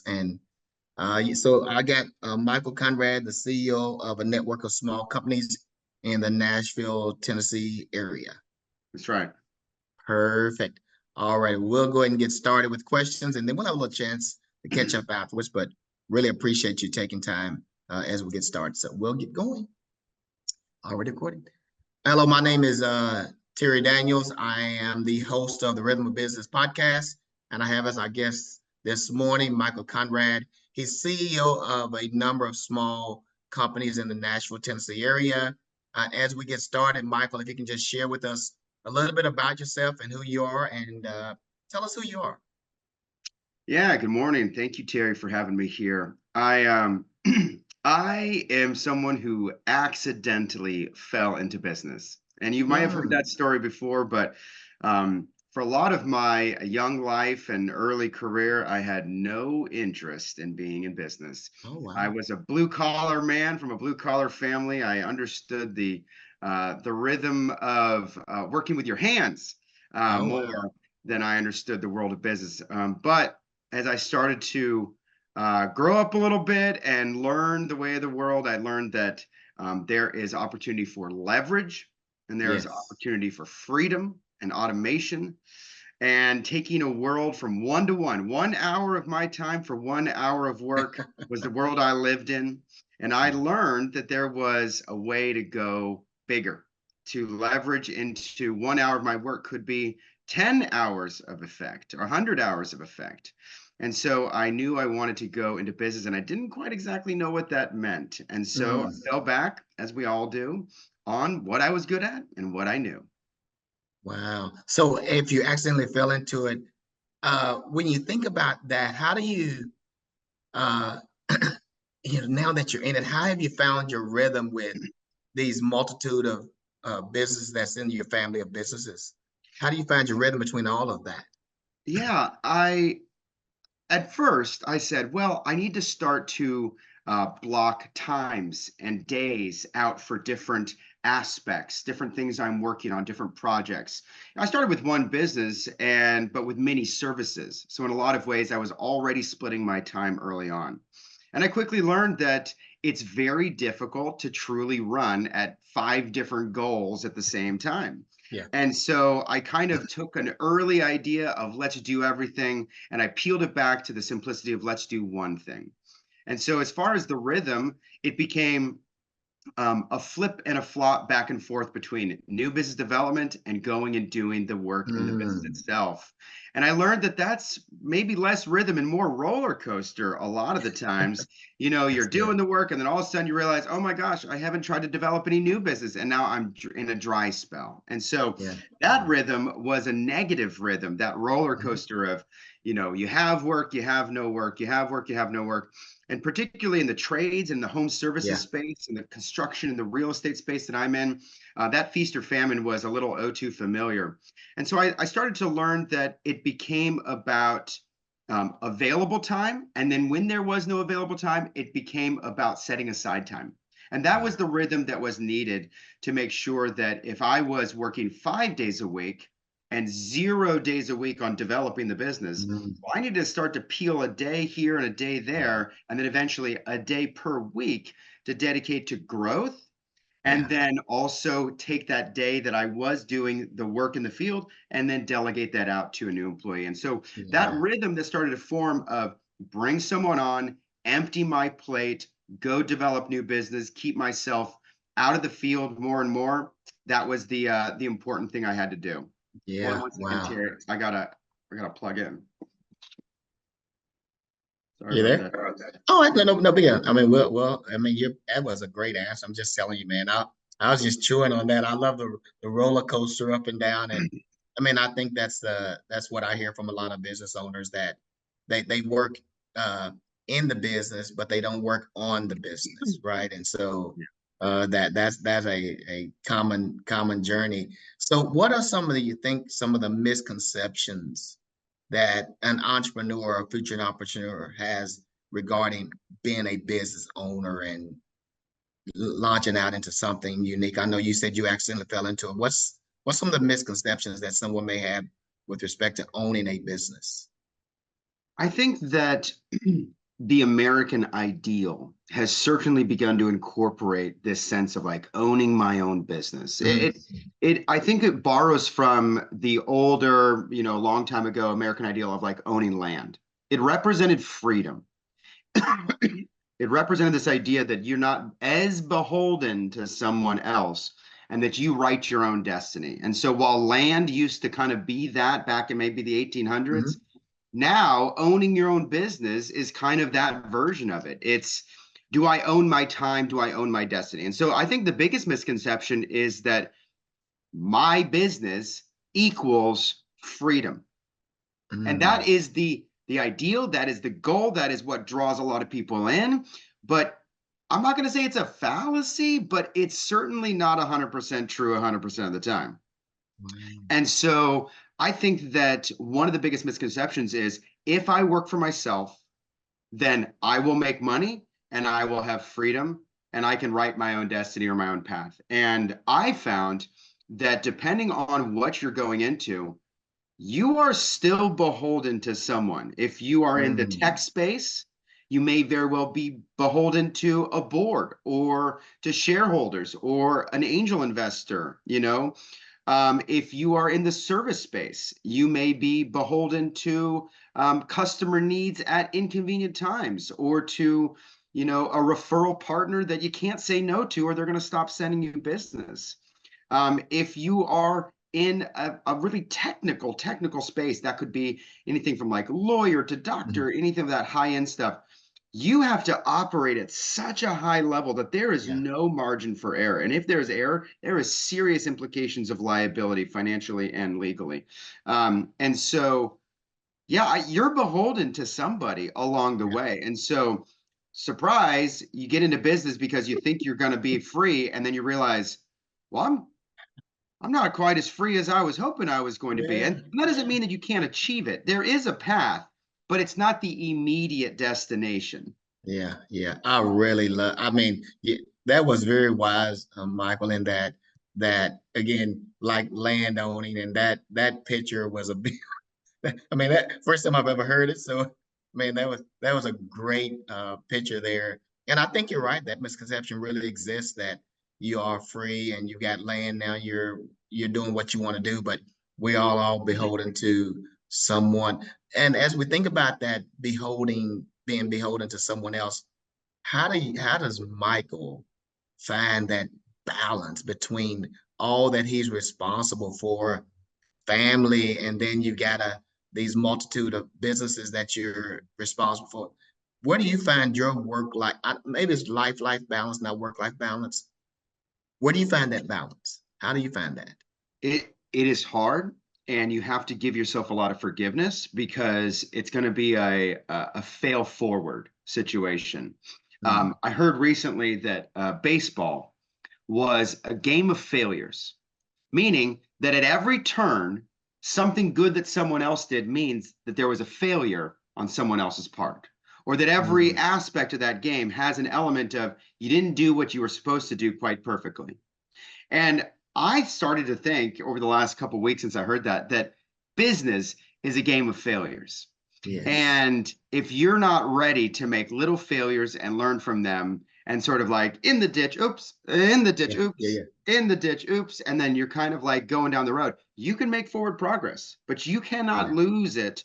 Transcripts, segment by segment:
And so I got Michael Conrad, the CEO of a network of small companies in the Nashville, Tennessee area. That's right. Perfect. All right, we'll go ahead and get started with questions, and then we'll have a little chance to catch up afterwards, but really appreciate you taking time as we get started. So we'll get going. Already recording. Hello, my name is Terry Daniels. I am the host of the Rhythm of Business podcast, and I have as our guest this morning, Michael Conrad. He's CEO of a number of small companies in the Nashville, Tennessee area. As we get started, Michael, if you can just share with us a little bit about yourself and who you are, and tell us who you are. Yeah, good morning. Thank you, Terry, for having me here. I am someone who accidentally fell into business. And you might have heard that story before, but for a lot of my young life and early career, I had no interest in being in business. Oh, wow. I was a blue-collar man from a blue-collar family. I understood the rhythm of working with your hands more than I understood the world of business. But as I started to grow up a little bit and learn the way of the world, I learned that there is opportunity for leverage, and there is opportunity for freedom and automation, and taking a world from 1 to 1. 1 hour of my time for 1 hour of work was the world I lived in. And I learned that there was a way to go bigger, to leverage into 1 hour of my work could be 10 hours of effect or 100 hours of effect. And so I knew I wanted to go into business, and I didn't quite exactly know what that meant. And so I fell back, as we all do, on what I was good at and what I knew. Wow. So if you accidentally fell into it, when you think about that, how do you, now that you're in it, how have you found your rhythm with these multitude of businesses that's in your family of businesses? How do you find your rhythm between all of that? Yeah, at first I said, well, I need to start to block times and days out for different aspects, different things I'm working on, different projects. I started with one business but with many services. So in a lot of ways, I was already splitting my time early on. And I quickly learned that it's very difficult to truly run at 5 different goals at the same time. Yeah. And so I kind of took an early idea of let's do everything, and I peeled it back to the simplicity of let's do one thing. And so as far as the rhythm, it became a flip and a flop back and forth between new business development and going and doing the work in the business itself. And I learned that that's maybe less rhythm and more roller coaster a lot of the times. You're doing the work, and then all of a sudden you realize, oh my gosh, I haven't tried to develop any new business, and now I'm in a dry spell. And so that rhythm was a negative rhythm, that roller coaster of, you have work, you have no work, you have work, you have no work. And particularly in the trades and the home services space and the construction and the real estate space that I'm in, that feast or famine was a little too familiar. And so I started to learn that it became about available time. And then when there was no available time, it became about setting aside time. And that was the rhythm that was needed to make sure that if I was working 5 days a week, and 0 days a week on developing the business, well, I need to start to peel a day here and a day there, and then eventually a day per week to dedicate to growth. And then also take that day that I was doing the work in the field and then delegate that out to a new employee. And so that rhythm that started to form of bring someone on, empty my plate, go develop new business, keep myself out of the field more and more, that was the important thing I had to do. Yeah. Wow. Terry, I gotta plug in. Sorry about that. Oh, no big deal. I mean, that was a great answer. I'm just telling you, man. I was just chewing on that. I love the roller coaster up and down, and I mean, I think that's what I hear from a lot of business owners, that they work in the business, but they don't work on the business, right? And so that's a common journey. So what are some of the misconceptions that an entrepreneur or future entrepreneur has regarding being a business owner and launching out into something unique? I know you said you accidentally fell into it. What's some of the misconceptions that someone may have with respect to owning a business? I think that the American ideal has certainly begun to incorporate this sense of like owning my own business. I think it borrows from the older, long time ago American ideal of like owning land. It represented freedom. It represented this idea that you're not as beholden to someone else and that you write your own destiny. And so while land used to kind of be that back in maybe the 1800s, Mhm. now owning your own business is kind of that version of it. It's, do I own my time? Do I own my destiny? And so I think the biggest misconception is that my business equals freedom. And that Mm. is the ideal, that is the goal, that is what draws a lot of people in. But I'm not going to say it's a fallacy, but it's certainly not 100% true 100% of the time. Mm. And so I think that one of the biggest misconceptions is if I work for myself, then I will make money and I will have freedom and I can write my own destiny or my own path. And I found that depending on what you're going into, you are still beholden to someone. If you are in the tech Mm. space, you may very well be beholden to a board or to shareholders or an angel investor, if you are in the service space, you may be beholden to customer needs at inconvenient times or to, a referral partner that you can't say no to, or they're going to stop sending you business. If you are in a really technical space, that could be anything from like lawyer to Mhm. doctor, anything of that high end stuff. You have to operate at such a high level that there is Yeah. no margin for error. And if there's error, there is serious implications of liability financially and legally. And so, yeah, you're beholden to somebody along the Yeah. way. And so, surprise, you get into business because you think you're going to be free, and then you realize, well, I'm not quite as free as I was hoping I was going to be. Yeah. And that doesn't mean that you can't achieve it. There is a path, but it's not the immediate destination. Yeah, yeah. I really love. I mean, yeah, that was very wise, Michael. In that again, like land owning, and that picture was a big. I mean, that first time I've ever heard it. So, man, that was a great picture there. And I think you're right. That misconception really exists that you are free and you got land now. You're doing what you want to do, but we all beholden to someone. And as we think about that being beholden to someone else, how does Michael find that balance between all that he's responsible for, family, and then you got these multitude of businesses that you're responsible for? Where do you find your work life? Maybe it's life balance, not work life balance. Where do you find that balance? How do you find that? It is hard, and you have to give yourself a lot of forgiveness because it's going to be a fail forward situation. Mm. I heard recently that baseball was a game of failures, meaning that at every turn, something good that someone else did means that there was a failure on someone else's part, or that every Mm. aspect of that game has an element of you didn't do what you were supposed to do quite perfectly. And I started to think over the last couple of weeks since I heard that business is a game of failures. Yes. And if you're not ready to make little failures and learn from them and sort of like in the ditch, oops, in the ditch, Yeah. Yeah. oops, Yeah. in the ditch, oops, and then you're kind of like going down the road, you can make forward progress, but you cannot Yeah. lose it,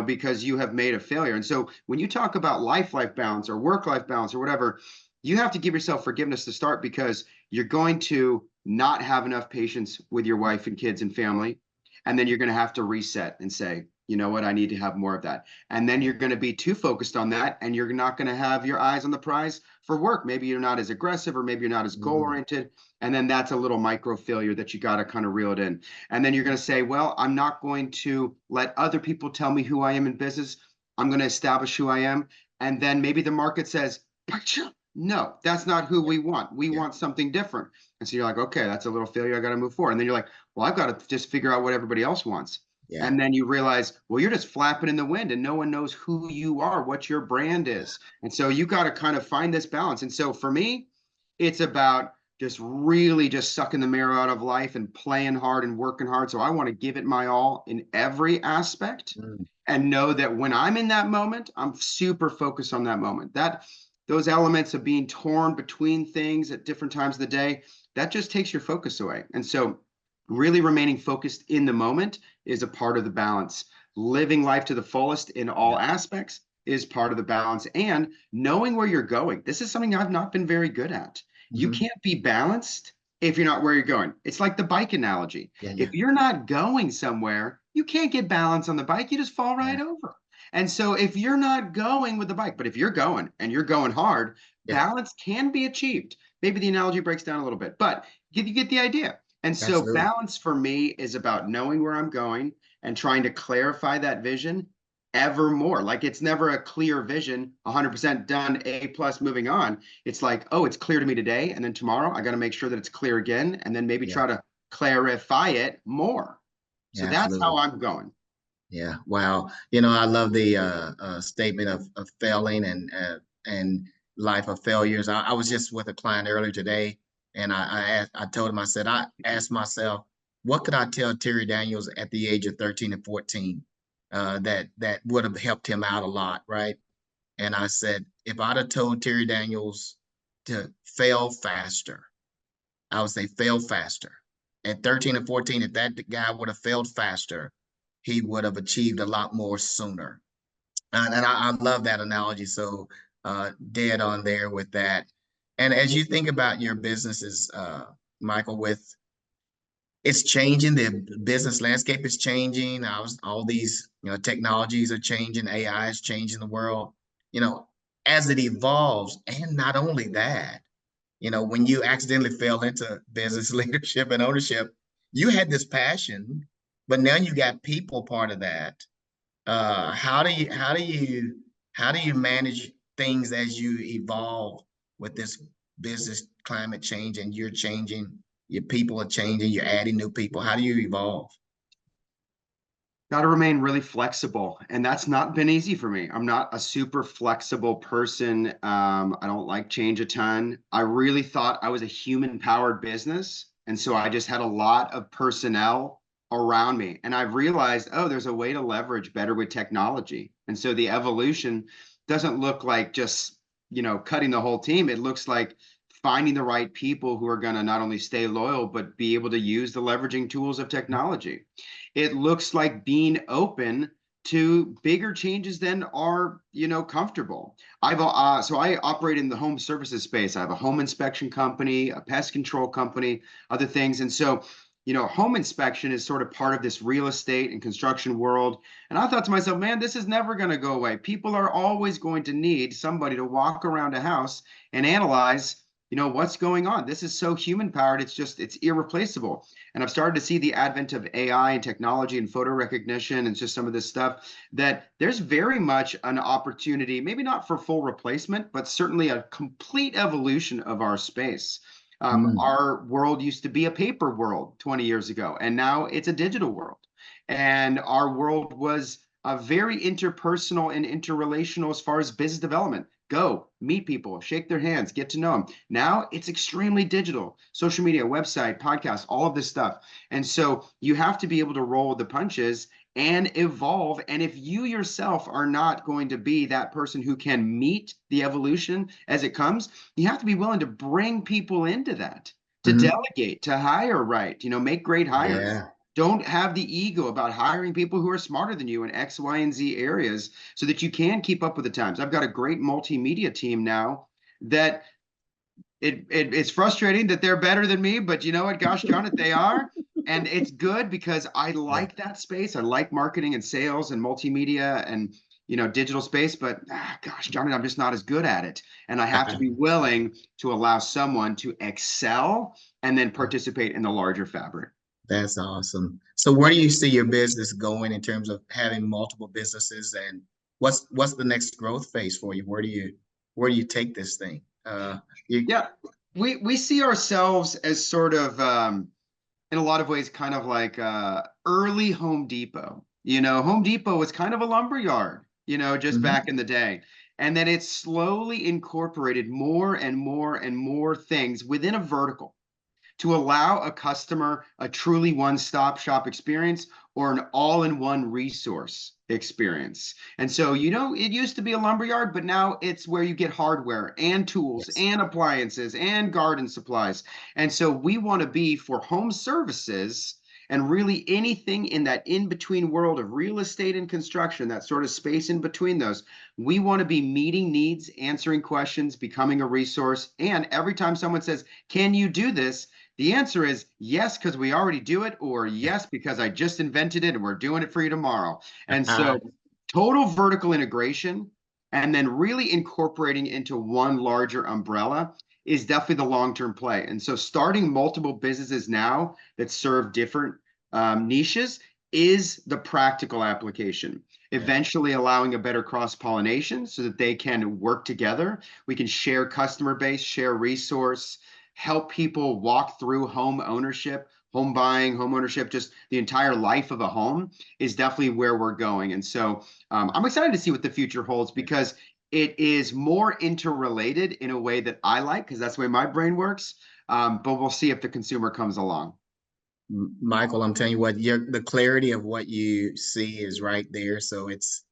because you have made a failure. And so when you talk about life balance or work life balance or whatever, you have to give yourself forgiveness to start because you're going to not have enough patience with your wife and kids and family. And then you're going to have to reset and say, you know what, I need to have more of that. And then you're going to be too focused on that and you're not going to have your eyes on the prize for work. Maybe you're not as aggressive or maybe you're not as goal Mm. oriented. And then that's a little micro failure that you got to kind of reel it in. And then you're going to say, well, I'm not going to let other people tell me who I am in business. I'm going to establish who I am. And then maybe the market says, no, that's not who Yeah. we want. We Yeah. want something different. And so you're like, okay, that's a little failure. I got to move forward. And then you're like, well, I've got to just figure out what everybody else wants. Yeah. And then you realize, well, you're just flapping in the wind and no one knows who you are, what your brand is. And so you got to kind of find this balance. And so for me, it's about just really just sucking the marrow out of life and playing hard and working hard. So I want to give it my all in every aspect. Mm. and know that when I'm in that moment, I'm super focused on that moment. That those elements of being torn between things at different times of the day, that just takes your focus away. And so really remaining focused in the moment is a part of the balance. Living life to the fullest in all Yeah. aspects is part of the balance, and knowing where you're going. This is something I've not been very good at. You Hmm. can't be balanced if you're not where you're going. It's like the bike analogy. Yeah. If Yeah. you're not going somewhere, you can't get balance on the bike. You just fall Yeah. right over. And so if you're not going with the bike, but if you're going and you're going hard, Yeah. balance can be achieved. Maybe the analogy breaks down a little bit, but you get the idea. And so Absolutely. balance for me is about knowing where I'm going and trying to clarify that vision ever more. Like it's never a clear vision, 100% done, A plus, moving on. It's like, oh, it's clear to me today. And then tomorrow, I got to make sure that it's clear again. And then maybe Yeah. try to clarify it more. So Yeah. that's how Absolutely. I'm going. Yeah. Wow. I love the statement of failing and life of failures. I was just with a client earlier today, and I told him, I said, I asked myself, what could I tell Terry Daniels at the age of 13 and 14 that would have helped him out a lot, right? And I said, if I'd have told Terry Daniels to fail faster, I would say fail faster. At 13 and 14, if that guy would have failed faster, he would have achieved a lot more sooner. And I love that analogy. So dead on there with that. And as you think about your businesses, Michael, with it's changing, the business landscape is changing. All these technologies are changing. AI is changing the world. You know, as it evolves, and not only that, when you accidentally fell into business leadership and ownership, you had this passion, but now you got people part of that. How do you manage things as you evolve with this business climate change, and you're changing, your people are changing, you're adding new people. How do you evolve? Got to remain really flexible. And that's not been easy for me. I'm not a super flexible person. I don't like change a ton. I really thought I was a human powered business. And so I just had a lot of personnel around me. And I've realized, oh, there's a way to leverage better with technology. And so the evolution doesn't look like just, cutting the whole team. It looks like finding the right people who are going to not only stay loyal, but be able to use the leveraging tools of technology. It looks like being open to bigger changes than are comfortable. So I operate in the home services space. I have a home inspection company, a pest control company, other things. And so home inspection is sort of part of this real estate and construction world. And I thought to myself, man, this is never going to go away. People are always going to need somebody to walk around a house and analyze what's going on. This is so human powered. It's irreplaceable. And I've started to see the advent of AI and technology and photo recognition and just some of this stuff, that there's very much an opportunity, maybe not for full replacement, but certainly a complete evolution of our space. Mm, Our world used to be a paper world 20 years ago, and now it's a digital world. And our world was very interpersonal and interrelational as far as business development. Go meet people, shake their hands, get to know them. Now it's extremely digital, social media, website, podcast, all of this stuff. And so you have to be able to roll with the punches and evolve. And if you yourself are not going to be that person who can meet the evolution as it comes, you have to be willing to bring people into that, to mhm. delegate, to hire right, make great hires. Yeah. Don't have the ego about hiring people who are smarter than you in X, Y, and Z areas so that you can keep up with the times. I've got a great multimedia team now that it's frustrating that they're better than me, but you know what? Gosh darn it, they are. And it's good because I Yeah. like that space. I like marketing and sales and multimedia and digital space, but gosh darn it, I'm just not as good at it. And I have to be willing to allow someone to excel and then participate in the larger fabric. That's awesome. So where do you see your business going in terms of having multiple businesses, and what's the next growth phase for you? Where do you take this thing? You Yeah, we see ourselves as sort of in a lot of ways kind of like early Home Depot. Home Depot was kind of a lumber yard, just Mhm. back in the day. And then it slowly incorporated more and more and more things within a vertical to allow a customer a truly one-stop shop experience, or an all-in-one resource experience. And so, it used to be a lumberyard, but now it's where you get hardware and tools Yes. and appliances and garden supplies. And so we want to be for home services and really anything in that in-between world of real estate and construction, that sort of space in between those. We want to be meeting needs, answering questions, becoming a resource. And every time someone says, can you do this? The answer is yes, because we already do it, or yes, because I just invented it and we're doing it for you tomorrow. And so total vertical integration and then really incorporating into one larger umbrella is definitely the long-term play. And so starting multiple businesses now that serve different niches is the practical application. Eventually allowing a better cross-pollination so that they can work together. We can share customer base, share resource, help people walk through home ownership, home buying, home ownership, just the entire life of a home is definitely where we're going. And so I'm excited to see what the future holds because it is more interrelated in a way that I like, because that's the way my brain works. But we'll see if the consumer comes along. Michael, I'm telling you what, the clarity of what you see is right there. So it's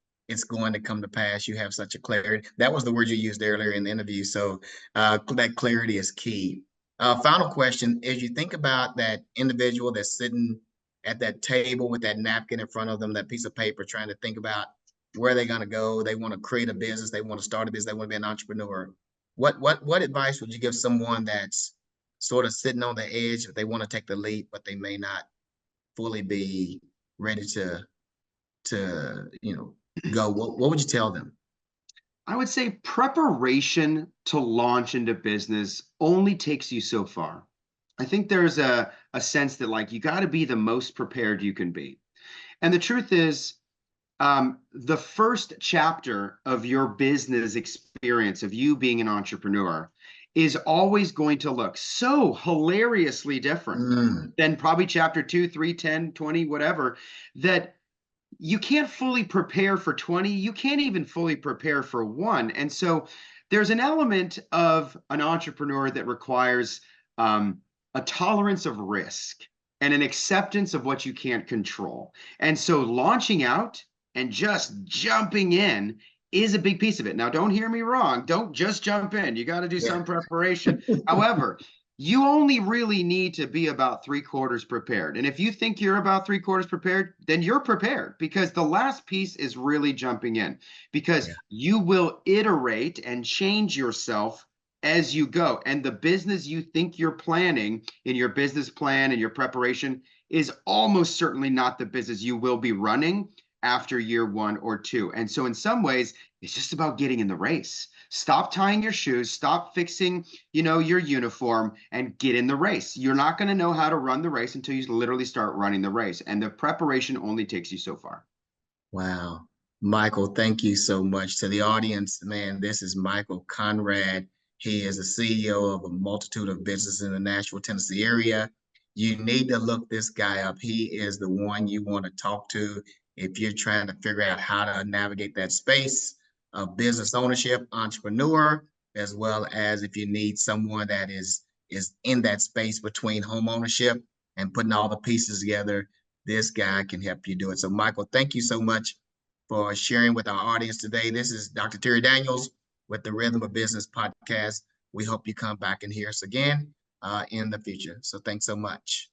going to come to pass. You have such a clarity. That was the word you used earlier in the interview. So that clarity is key. Final question, as you think about that individual that's sitting at that table with that napkin in front of them, that piece of paper, trying to think about where they're going to go. They want to create a business. They want to start a business. They want to be an entrepreneur. What advice would you give someone that's sort of sitting on the edge? They want to take the leap, but they may not fully be ready to go. What would you tell them? I would say preparation to launch into business only takes you so far. I think there's a sense that like you got to be the most prepared you can be. And the truth is, the first chapter of your business experience of you being an entrepreneur is always going to look so hilariously different than probably chapter 2, 3, 10, 20, whatever, that you can't fully prepare for 20. You can't even fully prepare for 1. And so there's an element of an entrepreneur that requires a tolerance of risk and an acceptance of what you can't control. And so launching out and just jumping in is a big piece of it. Now, don't hear me wrong. Don't just jump in. You got to do some preparation. However, you only really need to be about 3/4 prepared. And if you think you're about 3/4 prepared, then you're prepared, because the last piece is really jumping in, because you will iterate and change yourself as you go. And the business you think you're planning in your business plan and your preparation is almost certainly not the business you will be running after year 1 or 2. And so in some ways, it's just about getting in the race. Stop tying your shoes, stop fixing, your uniform, and get in the race. You're not going to know how to run the race until you literally start running the race. And the preparation only takes you so far. Wow. Michael, thank you so much. To the audience, man, this is Michael Conrad. He is the CEO of a multitude of businesses in the Nashville, Tennessee area. You need to look this guy up. He is the one you want to talk to if you're trying to figure out how to navigate that space of business ownership, entrepreneur, as well as if you need someone that is in that space between home ownership and putting all the pieces together. This guy can help you do it. So, Michael, thank you so much for sharing with our audience today. This is Dr. Terry Daniels with the Rhythm of Business podcast. We hope you come back and hear us again in the future. So thanks so much.